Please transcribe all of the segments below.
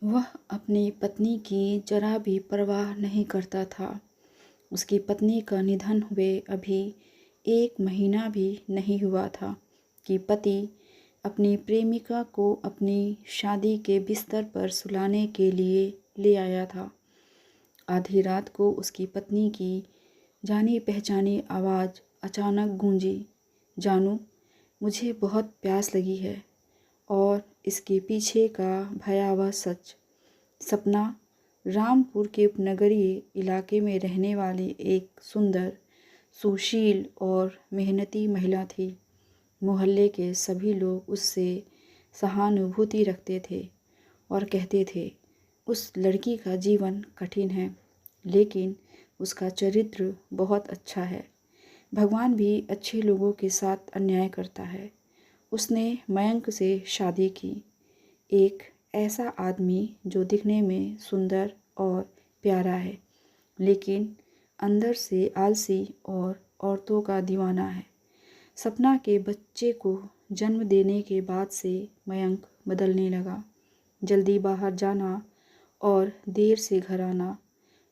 वह अपनी पत्नी की जरा भी परवाह नहीं करता था। उसकी पत्नी का निधन हुए अभी 1 महीना भी नहीं हुआ था कि पति अपनी प्रेमिका को अपनी शादी के बिस्तर पर सुलाने के लिए ले आया था। आधी रात को उसकी पत्नी की जानी पहचानी आवाज़ अचानक गूंजी, जानू, मुझे बहुत प्यास लगी है। और इसके पीछे का भयावह सच। सपना रामपुर के उपनगरीय इलाके में रहने वाली एक सुंदर, सुशील और मेहनती महिला थी। मोहल्ले के सभी लोग उससे सहानुभूति रखते थे और कहते थे, उस लड़की का जीवन कठिन है, लेकिन उसका चरित्र बहुत अच्छा है। भगवान भी अच्छे लोगों के साथ अन्याय करता है। उसने मयंक से शादी की, एक ऐसा आदमी जो दिखने में सुंदर और प्यारा है, लेकिन अंदर से आलसी और औरतों का दीवाना है। सपना के बच्चे को जन्म देने के बाद से मयंक बदलने लगा। जल्दी बाहर जाना और देर से घर आना,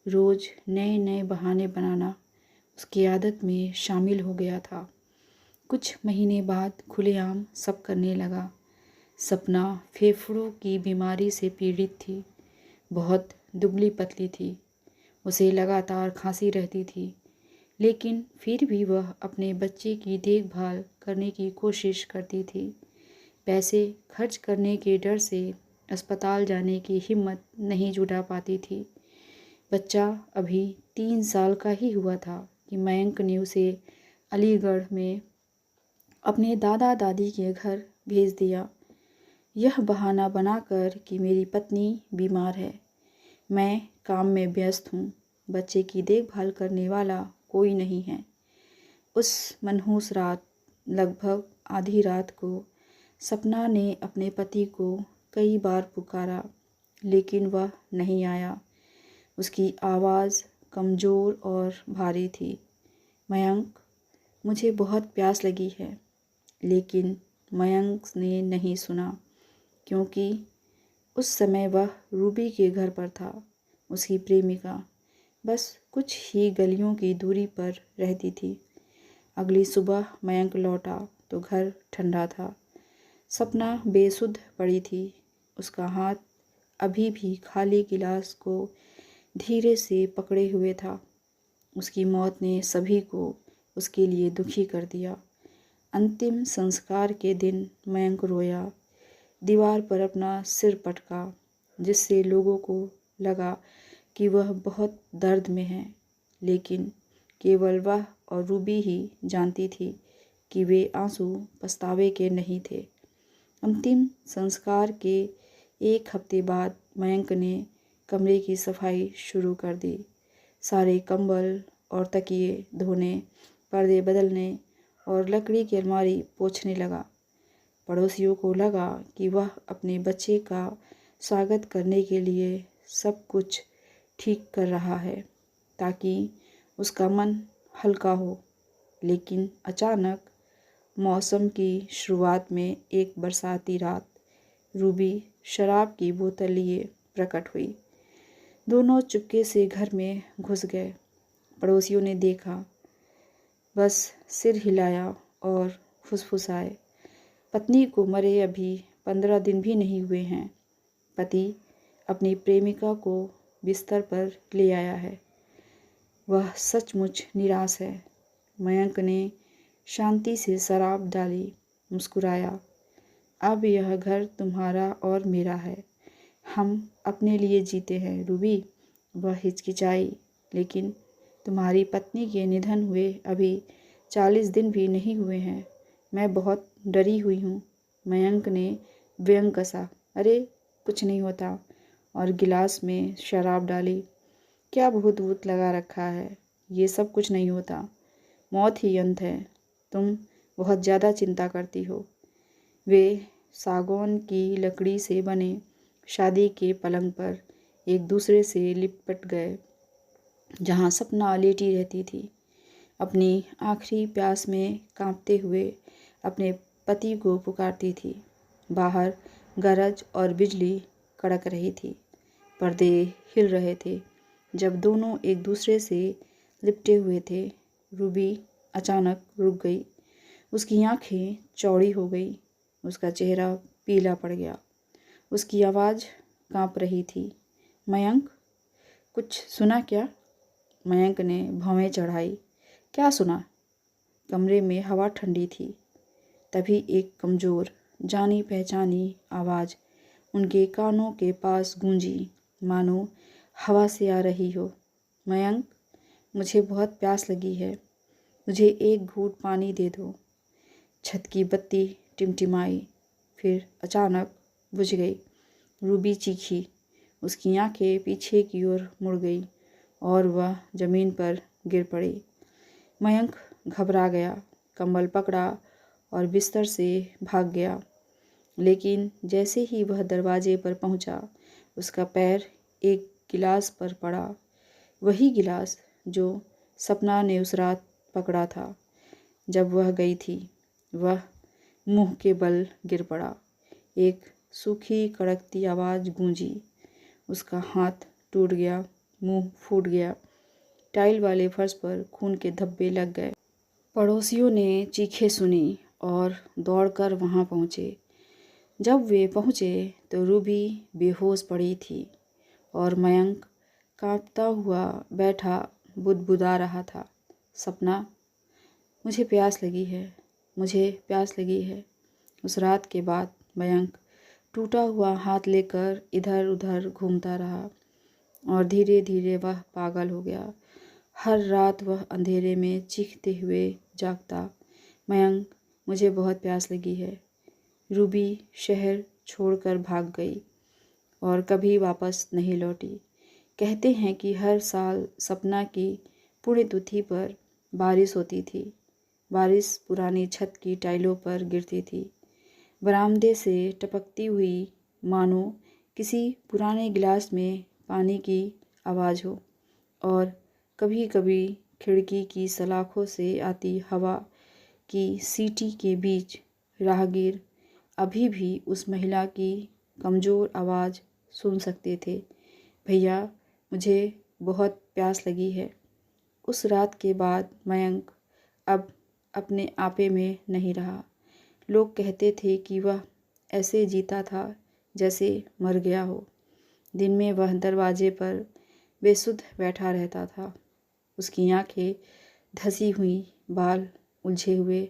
रोज़ नए नए बहाने बनाना उसकी आदत में शामिल हो गया था। कुछ महीने बाद खुलेआम सब करने लगा। सपना फेफड़ों की बीमारी से पीड़ित थी, बहुत दुबली पतली थी। उसे लगातार खांसी रहती थी, लेकिन फिर भी वह अपने बच्चे की देखभाल करने की कोशिश करती थी। पैसे खर्च करने के डर से अस्पताल जाने की हिम्मत नहीं जुटा पाती थी। बच्चा अभी 3 साल का ही हुआ था कि मयंक ने उसे अलीगढ़ में अपने दादा दादी के घर भेज दिया, यह बहाना बनाकर कि मेरी पत्नी बीमार है, मैं काम में व्यस्त हूँ, बच्चे की देखभाल करने वाला कोई नहीं है। उस मनहूस रात, लगभग आधी रात को, सपना ने अपने पति को कई बार पुकारा, लेकिन वह नहीं आया। उसकी आवाज़ कमज़ोर और भारी थी। मयंक, मुझे बहुत प्यास लगी है। लेकिन मयंक ने नहीं सुना, क्योंकि उस समय वह रूबी के घर पर था। उसकी प्रेमिका बस कुछ ही गलियों की दूरी पर रहती थी। अगली सुबह मयंक लौटा तो घर ठंडा था। सपना बेसुध पड़ी थी। उसका हाथ अभी भी खाली गिलास को धीरे से पकड़े हुए था। उसकी मौत ने सभी को उसके लिए दुखी कर दिया। अंतिम संस्कार के दिन मयंक रोया, दीवार पर अपना सिर पटका, जिससे लोगों को लगा कि वह बहुत दर्द में है। लेकिन केवल वह और रूबी ही जानती थी कि वे आंसू पछतावे के नहीं थे। अंतिम संस्कार के 1 हफ्ते बाद मयंक ने कमरे की सफाई शुरू कर दी। सारे कंबल और तकिए धोने, पर्दे बदलने और लकड़ी की अलमारी पोंछने लगा। पड़ोसियों को लगा कि वह अपने बच्चे का स्वागत करने के लिए सब कुछ ठीक कर रहा है, ताकि उसका मन हल्का हो। लेकिन अचानक मौसम की शुरुआत में एक बरसाती रात, रूबी शराब की बोतल लिए प्रकट हुई। दोनों चुपके से घर में घुस गए। पड़ोसियों ने देखा, बस सिर हिलाया और फुसफुसाए, पत्नी को मरे अभी 15 दिन भी नहीं हुए हैं। पति अपनी प्रेमिका को बिस्तर पर ले आया है। वह सचमुच निराश है। मयंक ने शांति से शराब डाली, मुस्कुराया, अब यह घर तुम्हारा और मेरा है, हम अपने लिए जीते हैं रूबी। वह हिचकिचाई, लेकिन तुम्हारी पत्नी के निधन हुए अभी 40 दिन भी नहीं हुए हैं, मैं बहुत डरी हुई हूँ। मयंक ने व्यंग कसा, अरे कुछ नहीं होता, और गिलास में शराब डाली। क्या भूत वूत लगा रखा है, ये सब कुछ नहीं होता, मौत ही अंत है, तुम बहुत ज़्यादा चिंता करती हो। वे सागौन की लकड़ी से बने शादी के पलंग पर एक दूसरे से लिपट गए, जहाँ सपना लेटी रहती थी, अपनी आखिरी प्यास में कांपते हुए अपने पति को पुकारती थी। बाहर गरज और बिजली कड़क रही थी। पर्दे हिल रहे थे। जब दोनों एक दूसरे से लिपटे हुए थे, रूबी अचानक रुक गई। उसकी आंखें चौड़ी हो गई, उसका चेहरा पीला पड़ गया, उसकी आवाज़ कांप रही थी। मयंक, कुछ सुना क्या? मयंक ने भौहें चढ़ाई। क्या सुना? कमरे में हवा ठंडी थी। तभी एक कमज़ोर, जानी पहचानी आवाज़ उनके कानों के पास गूंजी, मानो हवा से आ रही हो। मयंक, मुझे बहुत प्यास लगी है, मुझे एक घूंट पानी दे दो। छत की बत्ती टिमटिमाई, फिर अचानक बुझ गई। रूबी चीखी, उसकी आंखें पीछे की ओर मुड़ गई और वह ज़मीन पर गिर पड़ी। मयंक घबरा गया, कंबल पकड़ा और बिस्तर से भाग गया। लेकिन जैसे ही वह दरवाजे पर पहुंचा, उसका पैर एक गिलास पर पड़ा, वही गिलास जो सपना ने उस रात पकड़ा था जब वह गई थी। वह मुंह के बल गिर पड़ा। एक सूखी कड़कती आवाज़ गूंजी, उसका हाथ टूट गया, मुंह फूट गया, टाइल वाले फर्श पर खून के धब्बे लग गए। पड़ोसियों ने चीखें सुनी और दौड़कर वहां पहुंचे। जब वे पहुंचे तो रूबी बेहोश पड़ी थी और मयंक कांपता हुआ बैठा बुदबुदा रहा था। सपना, मुझे प्यास लगी है, मुझे प्यास लगी है। उस रात के बाद मयंक टूटा हुआ हाथ लेकर इधर उधर घूमता रहा और धीरे धीरे वह पागल हो गया। हर रात वह अंधेरे में चीखते हुए जागता, मयंक, मुझे बहुत प्यास लगी है। रूबी शहर छोड़कर भाग गई और कभी वापस नहीं लौटी। कहते हैं कि हर साल सपना की पुण्यतिथि पर बारिश होती थी। बारिश पुरानी छत की टाइलों पर गिरती थी, बरामदे से टपकती हुई, मानो किसी पुराने गिलास में पानी की आवाज़ हो। और कभी कभी खिड़की की सलाखों से आती हवा की सीटी के बीच राहगीर अभी भी उस महिला की कमज़ोर आवाज़ सुन सकते थे, भैया, मुझे बहुत प्यास लगी है। उस रात के बाद मयंक अब अपने आपे में नहीं रहा। लोग कहते थे कि वह ऐसे जीता था जैसे मर गया हो। दिन में वह दरवाजे पर बेसुध बैठा रहता था, उसकी आंखें धसी हुई, बाल उलझे हुए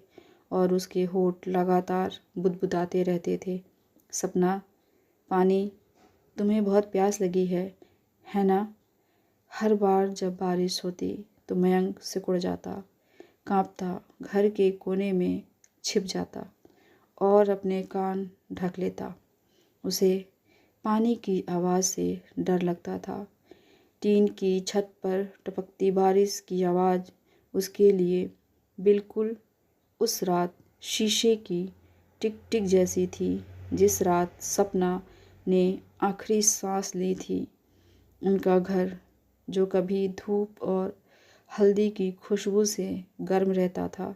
और उसके होंठ लगातार बुदबुदाते रहते थे। सपना, पानी, तुम्हें बहुत प्यास लगी है ना? हर बार जब बारिश होती तो मयंक सिकुड़ जाता, कांपता, घर के कोने में छिप जाता और अपने कान ढक लेता। उसे पानी की आवाज़ से डर लगता था। टीन की छत पर टपकती बारिश की आवाज़ उसके लिए बिल्कुल उस रात शीशे की टिक टिक जैसी थी जिस रात सपना ने आखिरी सांस ली थी। उनका घर, जो कभी धूप और हल्दी की खुशबू से गर्म रहता था,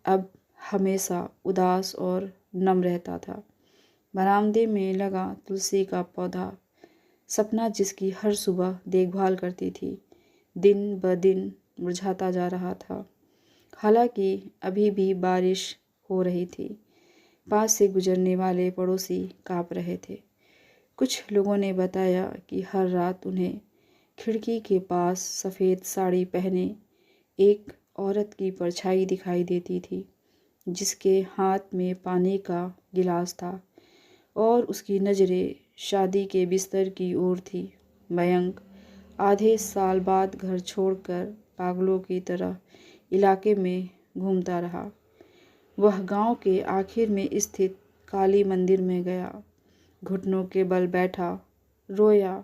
अब हमेशा उदास और नम रहता था। बरामदे में लगा तुलसी का पौधा, सपना जिसकी हर सुबह देखभाल करती थी, दिन ब दिन मुरझाता जा रहा था। हालांकि अभी भी बारिश हो रही थी। पास से गुजरने वाले पड़ोसी काँप रहे थे। कुछ लोगों ने बताया कि हर रात उन्हें खिड़की के पास सफ़ेद साड़ी पहने एक औरत की परछाई दिखाई देती थी, जिसके हाथ में पानी का गिलास था और उसकी नज़रें शादी के बिस्तर की ओर थी। मयंक आधे साल बाद घर छोड़कर पागलों की तरह इलाके में घूमता रहा। वह गांव के आखिर में स्थित काली मंदिर में गया, घुटनों के बल बैठा, रोया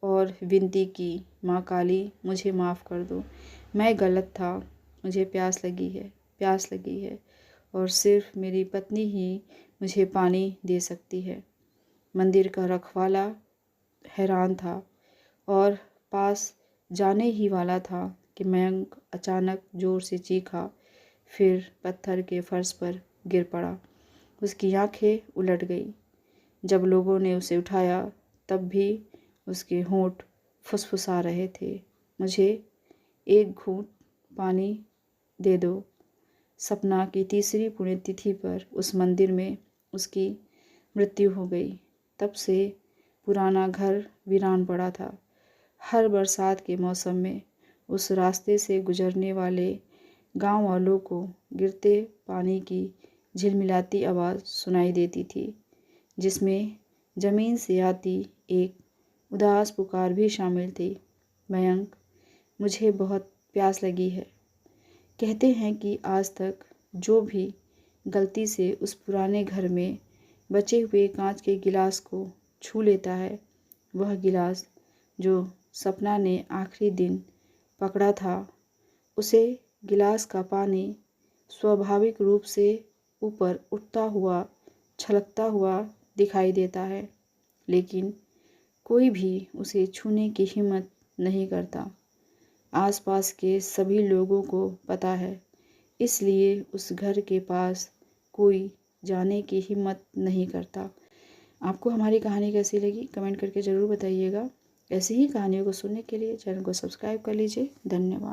और विनती की, माँ काली, मुझे माफ़ कर दो, मैं गलत था, मुझे प्यास लगी है, प्यास लगी है और सिर्फ मेरी पत्नी ही मुझे पानी दे सकती है। मंदिर का रखवाला हैरान था और पास जाने ही वाला था कि मयंक अचानक ज़ोर से चीखा, फिर पत्थर के फर्श पर गिर पड़ा। उसकी आंखें उलट गई। जब लोगों ने उसे उठाया तब भी उसके होंठ फुसफुसा रहे थे। मुझे एक घूंट पानी दे दो। सपना की तीसरी पुण्यतिथि पर उस मंदिर में उसकी मृत्यु हो गई। तब से पुराना घर वीरान पड़ा था। हर बरसात के मौसम में उस रास्ते से गुजरने वाले गांव वालों को गिरते पानी की झिलमिलाती आवाज़ सुनाई देती थी, जिसमें ज़मीन से आती एक उदास पुकार भी शामिल थी। मयंक, मुझे बहुत प्यास लगी है। कहते हैं कि आज तक जो भी गलती से उस पुराने घर में बचे हुए कांच के गिलास को छू लेता है, वह गिलास जो सपना ने आखिरी दिन पकड़ा था, उसे गिलास का पानी स्वाभाविक रूप से ऊपर उठता हुआ, छलकता हुआ दिखाई देता है, लेकिन कोई भी उसे छूने की हिम्मत नहीं करता। आसपास के सभी लोगों को पता है, इसलिए उस घर के पास कोई जाने की हिम्मत नहीं करता। आपको हमारी कहानी कैसी लगी कमेंट करके ज़रूर बताइएगा। ऐसी ही कहानियों को सुनने के लिए चैनल को सब्सक्राइब कर लीजिए। धन्यवाद।